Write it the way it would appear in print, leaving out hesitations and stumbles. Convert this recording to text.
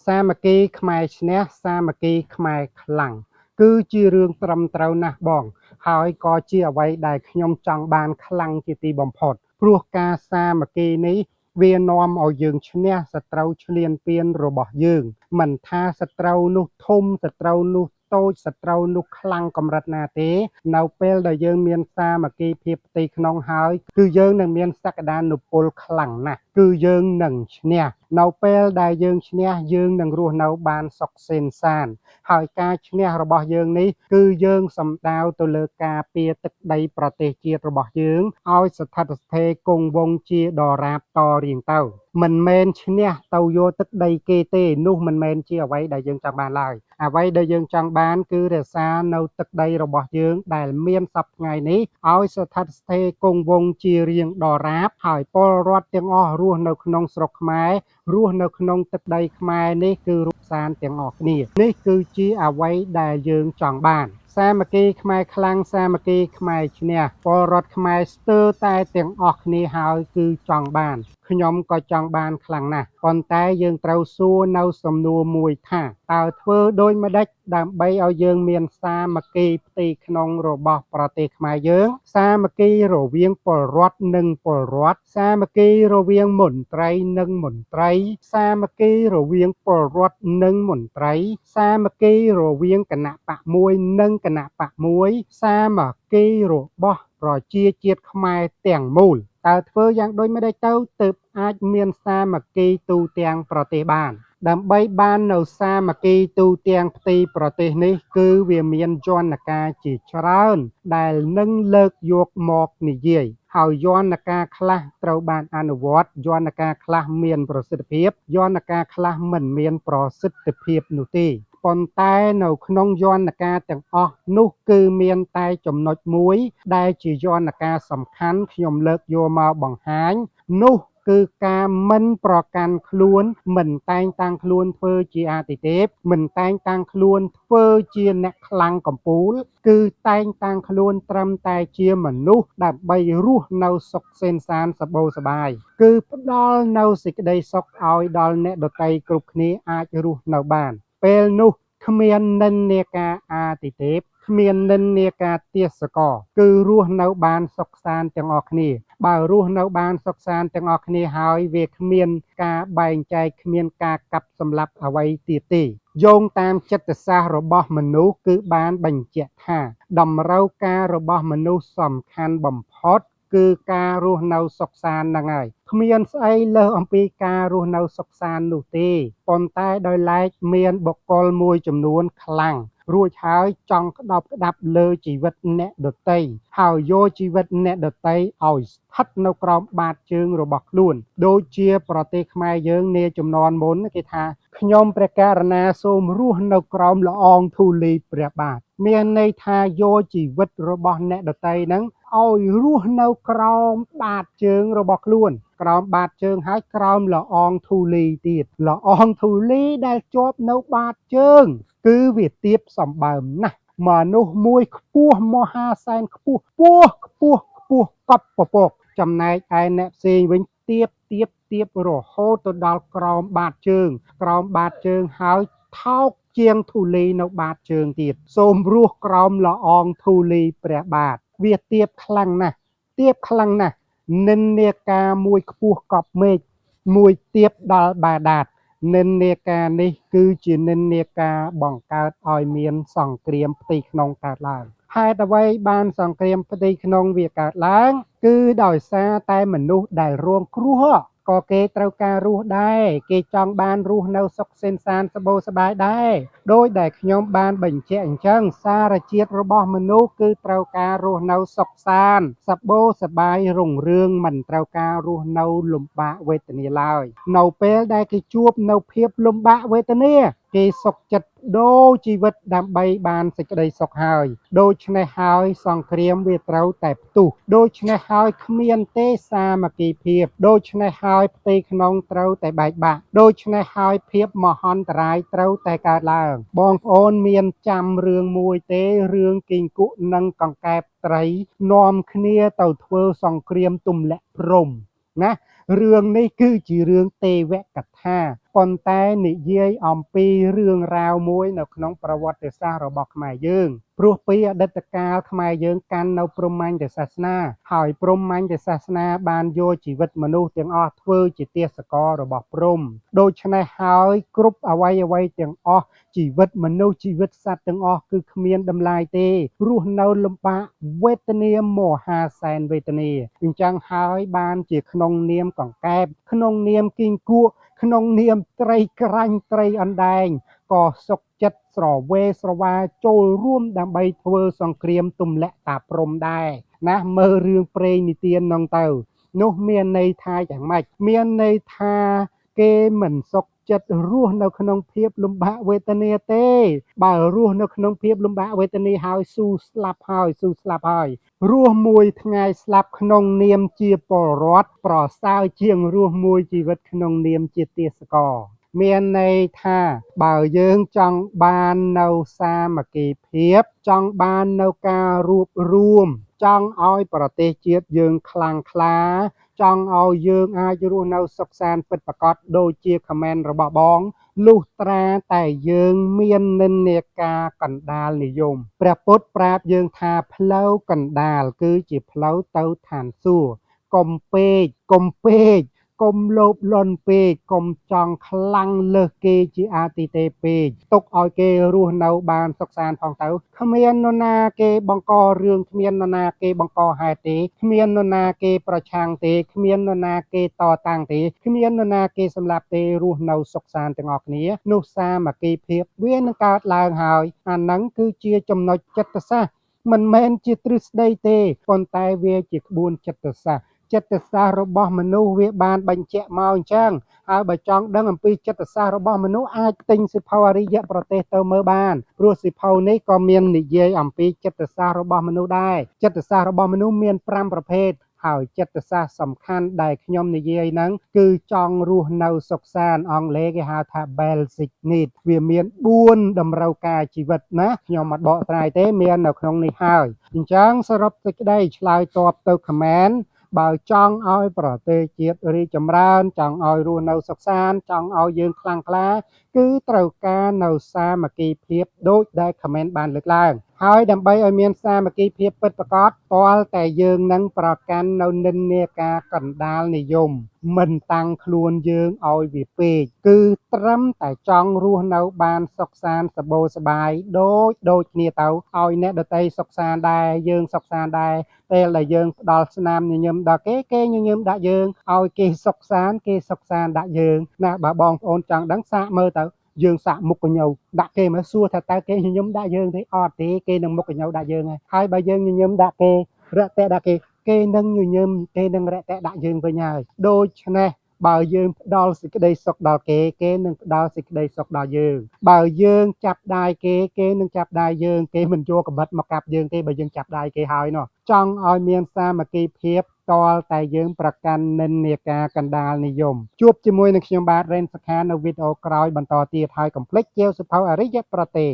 សាមគ្គីខ្មែរឈ្នះសាមគ្គីខ្មែរខ្លាំងគឺជារឿងត្រឹមត្រូវណាស់បងហើយក៏ជាអ្វីដែលខ្ញុំចង់បានខ្លាំងជាទីបំផុតព្រោះការសាមគ្គីនេះវានាំឲ្យយើងឈ្នះសត្រូវឈ្លានពានរបស់យើងមិនថាសត្រូវនោះធំសត្រូវនោះតូចសត្រូវនោះខ្លាំងកម្រិតណាទេនៅពេលដែលយើងមានសាមគ្គីភាពផ្ទៃក្នុងហើយគឺយើងនឹងមានសក្តានុពលខ្លាំងណាស់គឺយើងនឹងឈ្នះនៅពេលដែលយើងឈ្នះយើងនឹងរស់នៅបានសុខសេនសានហើយការឈ្នះរបស់យើងនេះគឺយើងសំដៅទៅលើការពារទឹកដីប្រទេសជាតិរបស់យើងឲ្យស្ថិតស្ថេរគង់វង្សជាដរាបតរៀងទៅមិនមែនឈ្នះទៅយកទឹកដីគេទេនោះមិនមែនជាអ្វីដែលយើងចង់បានឡើយអ្វីដែលយើងចង់បានគឺរក្សានៅទឹកដីរបស់យើងដែលមានសពថ្ងៃនេះឲ្យស្ថិតស្ថេរគង់វង្សជារៀងដរាបហើយពលរដ្ឋទាំងអស់រស់នៅក្នុងស្រុកខ្មែររស់នៅក្នុងទឹកដីខ្មែរនេះគឺរូបសានទាំងអស់គ្នានេះគឺជាអ្វីដែលយើងចង់បានសាមគ្គីខ្មែរខ្លាំងសាមគ្គីខ្មែរឈ្នះពលរដ្ឋខ្មែរស្ទើរតែទាំងអស់គ្នាហើយគឺចង់បានខ្ញុំក៏ចង់បានខ្លាំងណាស់ប៉ុន្តែយើងត្រូវសួរនៅសំណួរមួយថាតើធ្វើដូចម្ដេចដើម្បីឲ្យយើងមានសាមគ្គីផ្ទៃក្នុងរបស់ប្រទេសខ្មែរយើងសាមគ្គីរវាងពលរដ្ឋនិងពលរដ្ឋសាមគ្គីរវាងមន្ត្រីនិងមន្ត្រីសាមគ្គីរវាងពលរដ្ឋនិងមន្ត្រីសាមគ្គីរវាងគណៈបកមួយនិងគណៈបកមួយសាមគ្គីរបស់ប្រជាជាតិខ្មែរទាំងមូលតើធ្វើយ៉ាងដូចម្ដេចទៅទើបអាចមានសាមគ្គីទូទាំងប្រទេសបានដើម្បីបាននៅសាមគ្គីទូទាំងផ្ទៃប្រទេសនេះគឺវាមានយន្តការជាច្រើនដែលនឹងលើកយកមកនិយាយហើយយន្តការខ្លះត្រូវបានអនុវត្តយន្តការខ្លះមានប្រសិទ្ធភាពយន្តការខ្លះមិនមានប្រសិទ្ធភាពនោះទេប៉ុន្តែនៅក្នុងយន្តការទាំងអស់នោះគឺមានតែចំណុចមួយដែលជាយន្តការសំខាន់ខ្ញុំលើកយកមកបង្ហាញនោះគឺការមិនប្រកាន់ខ្លួនមិនតែងតាំងខ្លួនធ្វើជាអាទិទេពមិនតែងតាំងខ្លួនធ្វើជាអ្នកខ្លាំងកំពូលគឺតែងតាំងខ្លួនត្រឹមតែជាមនុស្សដើម្បីរស់នៅសុខសេនសានសប្បាយសបាយគឺផ្ដល់នៅសេចក្តីសុខឲ្យដល់អ្នកដទៃគ្រប់គ្នាអាចរស់នៅបានពេលនោះគ្មាននិន្នាការអាទិទេពគ្មាននិន្នាការទាសករគឺរស់នៅបានសុខសាន្តទាំងអស់គ្នាបើរស់នៅបានសុខសាន្តទាំងអស់គ្នាហើយវាគ្មានការបែងចែកគ្មានការកាប់សម្លាប់អ្វីទៀតទេយោងតាមចិត្តសាស្ត្ររបស់មនុស្សគឺបានបញ្ជាក់ថាតម្រូវការរបស់មនុស្សសំខាន់បំផុតគឺការរស់នៅសុខសាន្តហ្នឹងហើយគ្មានស្អីលើសអំពីការរស់នៅសុខសាន្តនោះទេប៉ុន្តែដោយឡែកមានបុគ្គលមួយចំនួនខ្លាំងរួចហើយចង់ក្តោបក្តាប់លើជីវិតអ្នកដទៃហើយយកជីវិតអ្នកដទៃឲ្យស្ថិតនៅក្រោមបាតជើងរបស់ខ្លួនដូចជាប្រទេសខ្មែរយើងនាជំនាន់មុនគេថាខ្ញុំព្រះករុណាសូមរស់នៅក្រោមល្អងធូលីព្រះបាទមានន័យថាយកជីវិតរបស់អ្នកដទៃហ្នឹងឲ្យរស់នៅក្រោមបាតជើងរបស់ខ្លួនក្រោមបាតជើងហើយក្រោមល្អងធូលីទៀតល្អងធូលីដែលជាប់នៅបាតជើងគឺវាទៀបសម្បើមណាស់មនុស្សមួយខ្ពស់មហាសែនខ្ពស់កប់ពពកចំណែកឯអ្នកផ្សេងវិញទៀបរហូតទៅដល់ក្រោមបាតជើងហើយថោកជាងធូលីនៅបាតជើងទៀតសូមរស់ក្រោមល្អងធូលីព្រះបាទវាទៀបខ្លាំងណាស់និន្នាការមួយខ្ពស់កប់មេឃមួយទៀបដល់បាដាតនិន្នាការនេះគឺជានិន្នាការបង្កើតឲ្យមានសង្គ្រាមផ្ទៃក្នុងកើតឡើងហេតុអ្វីបានសង្គ្រាមផ្ទៃក្នុងវាកើតឡើងគឺដោយសារតែមនុស្សដែលរងគ្រោះក៏គេត្រូវការរស់ដែរគេចង់បានរស់នៅសុខសេនសានសប្បាយសប្បាយដែរដោយដែលខ្ញុំបានបញ្ជាក់អញ្ចឹងសារជាតិរបស់មនុស្សគឺត្រូវការរស់នៅសុខសាន្តសប្បាយសប្បាយរុងរឿងមិនត្រូវការរស់នៅលំបាកវេទនាឡើយនៅពេលដែលគេជួបនៅភាពលំបាកវេទនាគេសុខចិត្តដូរជីវិតដើម្បីបានសេចក្តីសុខហើយដូច្នេះហើយសង្គ្រាមវាត្រូវតែផ្ទុះដូច្នេះហើយគ្មានទេសាមគ្គីភាពដូច្នេះហើយផ្ទៃក្នុងត្រូវតែបែកបាក់ដូច្នេះហើយភាពមហន្តរាយត្រូវតែកើតឡើងបងប្អូនមានចាំរឿងមួយទេរឿងគីង្គក់និងកង្កែបត្រីនាំគ្នាទៅធ្វើសង្គ្រាមទម្លាក់ព្រំណារឿងនេះគឺជារឿងទេវកថា ថាប៉ុន្តែនិយាយអំពីរឿងរ៉ាវមួយនៅក្នុងប្រវត្តិសាស្ត្ររបស់ខ្មែរយើងព្រោះពីអតីតកាលខ្មែរយើងកាន់នៅព្រហ្មញ្ញសាសនាហើយព្រហ្មញ្ញសាសនាបានយកជីវិតមនុស្សទាំងអស់ធ្វើជាទាសកររបស់ព្រហ្មដូច្នេះហើយគ្រប់អ្វីទាំងអស់ជីវិតមនុស្សជីវិតសត្វទាំងអស់គឺគ្មានតម្លៃទេរស់នៅលំបាកវេទនាមហាសែនវេទនាអញ្ចឹងហើយបានជាក្នុងនាមកង្កែបក្នុងនាមគីងគក់ក្នុងនាមត្រីក្រាញ់ត្រីអណ្ដែងក៏សុខចិត្តស្រវេស្រវាចូលរួមដើម្បីធ្វើសង្គ្រាមទម្លាក់តាព្រំដែរណាមើលរឿងព្រេងនិទានហ្នឹងទៅនោះមានន័យថាយ៉ាងម៉េចមានន័យថាគេមិនសុខចិត្តរស់នៅក្នុងភាពលំបាកវេទនាទេបើរស់នៅក្នុងភាពលំបាកវេទនាហើយស៊ូស្លាប់ហើយរស់មួយថ្ងៃស្លាប់ក្នុងនាមជាពលរដ្ឋប្រសើរជាងរស់មួយជីវិតក្នុងនាមជាទាសករមានន័យថាបើយើងចង់បាននៅសាមគ្គីភាពចង់បាននៅការរួបរួមចង់ឲ្យប្រទេសជាតិយើងខ្លាំងក្លាចង់ឲ្យយើងអាចរស់នៅសុខសាន្តពិតប្រាកដដូចជាខមមិនរបស់បងលុះត្រាតែយើងមាននិន្នាការកណ្ដាលនិយមព្រះពុទ្ធប្រាប់យើងថាផ្លូវកណ្ដាលគឺជាផ្លូវទៅឋានសួគ៌កុំពេកកុំលោភលន់ពេកកុំចង់ខ្លាំងលើសគេជាអាទិទេពពេកទុកឲ្យគេរស់នៅបានសុខសាន្តផងទៅគ្មាននរណាគេបង្ករឿងគ្មាននរណាគេបង្កហេតុទេគ្មាននរណាគេប្រឆាំងទេគ្មាននរណាគេតតាំងទេគ្មាននរណាគេសម្លាប់ទេរស់នៅសុខសាន្តទាំងអស់គ្នានោះសាមគ្គីភាពវានឹងកើតឡើងហើយអាហ្នឹងគឺជាចំណុចចិត្តសាស្ត្រមិនមែនជាទ្រឹស្ដីទេប៉ុន្តែវាជាក្បួនចិត្តសាស្ត្រចិត្តសាស្ត្ររបស់មនុស្សវាបានបញ្ជាក់មកអញ្ចឹងហើយបើចង់ដឹងអំពីចិត្តសាស្ត្ររបស់មនុស្សអាចទិញសៀវភៅអរិយប្រទេសទៅមើលបានព្រោះសៀវភៅនេះក៏មាននិយាយអំពីចិត្តសាស្ត្ររបស់មនុស្សដែរចិត្តសាស្ត្ររបស់មនុស្សមាន5ប្រភេទហើយចិត្តសាស្ត្រសំខាន់ដែលខ្ញុំនិយាយហ្នឹងគឺចង់រស់នៅសុខសាន្តអង់គ្លេសគេហៅថា basic need វាមាន4តម្រូវការជីវិតណាខ្ញុំមិនបកស្រាយទេមាននៅក្នុងនេះហើយអញ្ចឹងសរុបសេចក្តីឆ្លើយតបទៅខមមិនបើចង់ឲ្យប្រទេសជាតិរីកចម្រើនចង់ឲ្យរស់នៅសុខសាន្តចង់ឲ្យយើងខ្លាំងក្លាគឺត្រូវការនៅសាមគ្គីភាពដូចដែលខមមិនបានលើកឡើងហើយដើម្បីឲ្យមានសាមគ្គីភាពពិតប្រាកដទាល់តែយើងនឹងប្រកាន់នៅនិន្នាការកណ្ដាលនិយមមិនតាំងខ្លួនយើងឲ្យវាពេកគឺត្រឹមតែចង់រស់នៅបានសុខសាន្តសប្បាយសប្បាយដូចគ្នាទៅឲ្យអ្នកដទៃសុខសាន្តដែរយើងសុខសាន្តដែរពេលដែលយើងផ្ដល់ស្នាមញញឹមដល់គេញញឹមដាក់យើងឲ្យគេសុខសាន្តដាក់យើងណាបើបងប្អូនចង់ដឹងសាកមើលទៅយើងសាកមុខកញ្ញូដាក់គេមកសួរថាតើគេញញឹមដាក់យើងទេអត់ទេគេនឹងមុខកញ្ញូដាក់យើងហើយបើយើងញញឹមដាក់គេរកតែដាក់គេនឹងញញឹមគេនឹងរកតែដាក់យើងវិញហើយដូច្នេះបើយើងផ្ដល់សេចក្តីសុខដល់គេនឹងផ្ដល់សេចក្តីសុខដល់យើងបើយើងចាប់ដៃគេនឹងចាប់ដៃយើងគេមិនយកកបិតមកកាប់យើងទេបើយើងចាប់ដៃគេហើយនោះចង់ឲ្យមានសាមគ្គីភាពទាល់តែយើងប្រកាន់និន្នាការកណ្ដាលនិយមជួបជាមួយនឹងខ្ញុំបាទរ៉េនសុខានៅវីដេអូក្រោយបន្តទៀតហើយកុំភ្លេចជាវសភៅអរិយប្រទេស